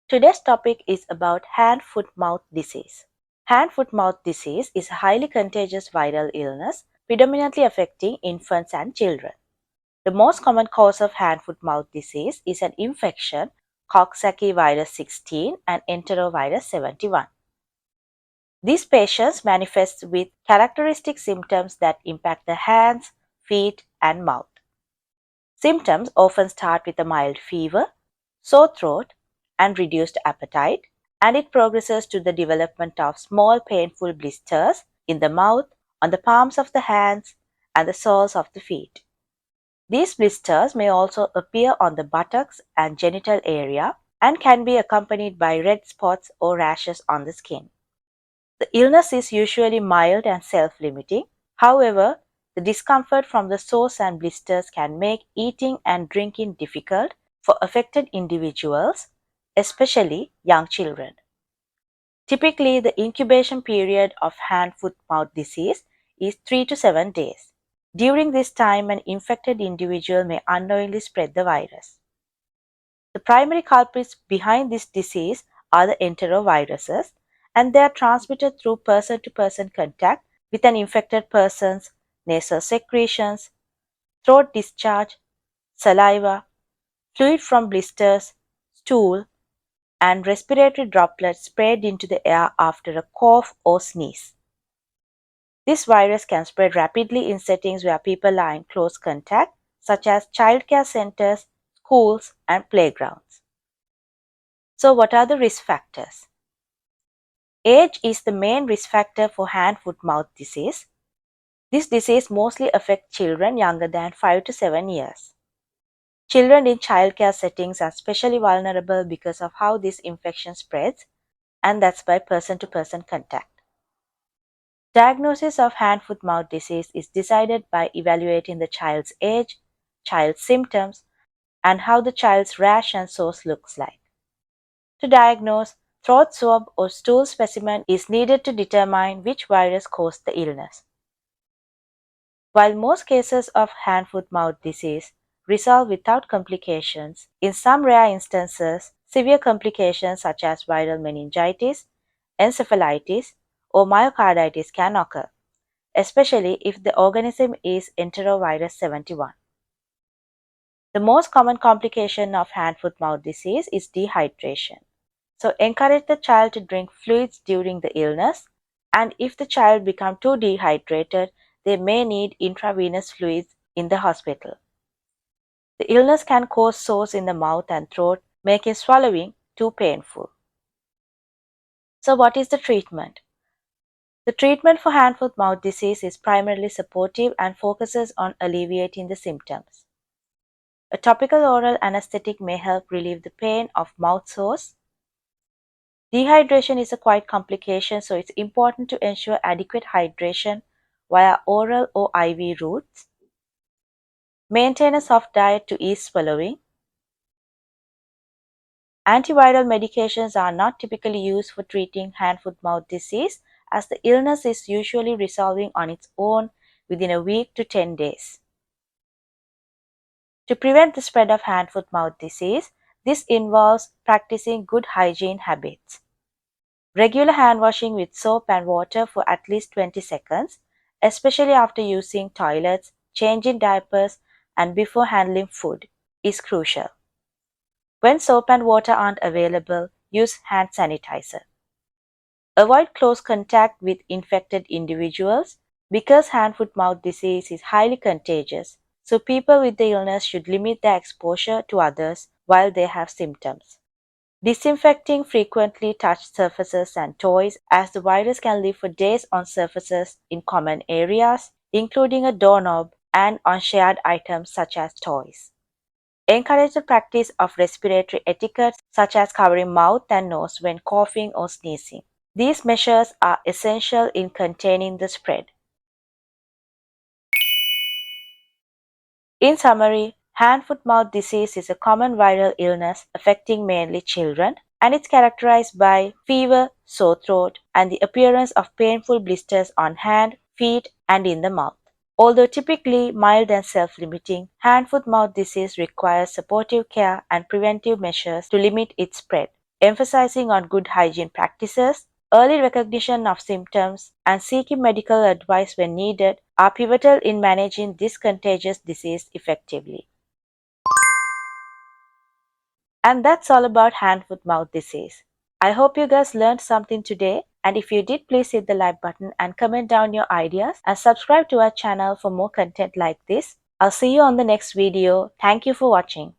Today's topic is about hand-foot-mouth disease. Hand-foot-mouth disease is a highly contagious viral illness predominantly affecting infants and children. The most common cause of hand-foot-mouth disease is an infection, Coxsackie virus 16 and enterovirus 71. These patients manifest with characteristic symptoms that impact the hands, feet, and mouth. Symptoms often start with a mild fever, sore throat, and reduced appetite, and it progresses to the development of small painful blisters in the mouth, on the palms of the hands, and the soles of the feet. These blisters may also appear on the buttocks and genital area and can be accompanied by red spots or rashes on the skin. The illness is usually mild and self-limiting. However, the discomfort from the sores and blisters can make eating and drinking difficult for affected individuals, especially young children. Typically, the incubation period of hand-foot-mouth disease is 3 to 7 days. During this time, an infected individual may unknowingly spread the virus. The primary culprits behind this disease are the enteroviruses, and they are transmitted through person-to-person contact with an infected person's nasal secretions, throat discharge, saliva, fluid from blisters, stool, and respiratory droplets sprayed into the air after a cough or sneeze. This virus can spread rapidly in settings where people are in close contact, such as childcare centers, schools, and playgrounds. So, what are the risk factors? Age is the main risk factor for hand-foot-mouth disease. This disease mostly affects children younger than 5 to 7 years. Children in childcare settings are especially vulnerable because of how this infection spreads, and that's by person-to-person contact. Diagnosis of hand-foot-mouth disease is decided by evaluating the child's age, child's symptoms, and how the child's rash and sores looks like. To diagnose, throat swab or stool specimen is needed to determine which virus caused the illness. While most cases of hand-foot-mouth disease resolve without complications, in some rare instances, severe complications such as viral meningitis, encephalitis, or myocarditis can occur, especially if the organism is enterovirus 71. The most common complication of hand-foot-mouth disease is dehydration. So encourage the child to drink fluids during the illness, and if the child becomes too dehydrated, they may need intravenous fluids in the hospital. The illness can cause sores in the mouth and throat, making swallowing too painful. So what is the treatment? The treatment for hand-foot-mouth disease is primarily supportive and focuses on alleviating the symptoms. A topical oral anesthetic may help relieve the pain of mouth sores. Dehydration is a quite complication, so it's important to ensure adequate hydration via oral or IV routes. Maintain a soft diet to ease swallowing. Antiviral medications are not typically used for treating hand-foot-mouth disease, as the illness is usually resolving on its own within a week to 10 days. To prevent the spread of hand-foot-mouth disease, this involves practicing good hygiene habits. Regular hand washing with soap and water for at least 20 seconds, especially after using toilets, changing diapers, and before handling food, is crucial. When soap and water aren't available, use hand sanitizer. Avoid close contact with infected individuals because hand-foot-mouth disease is highly contagious, so people with the illness should limit their exposure to others while they have symptoms. Disinfecting frequently touched surfaces and toys, as the virus can live for days on surfaces in common areas, including a doorknob, and on shared items such as toys. Encourage the practice of respiratory etiquette such as covering mouth and nose when coughing or sneezing. These measures are essential in containing the spread. In summary, hand-foot-mouth disease is a common viral illness affecting mainly children, and it's characterized by fever, sore throat, and the appearance of painful blisters on hand, feet, and in the mouth. Although typically mild and self-limiting, hand-foot-mouth disease requires supportive care and preventive measures to limit its spread. Emphasizing on good hygiene practices, early recognition of symptoms, and seeking medical advice when needed are pivotal in managing this contagious disease effectively. And that's all about hand foot mouth disease. I hope you guys learned something today, and if you did, please hit the like button and comment down your ideas and subscribe to our channel for more content like this. I'll see you on the next video. Thank you for watching.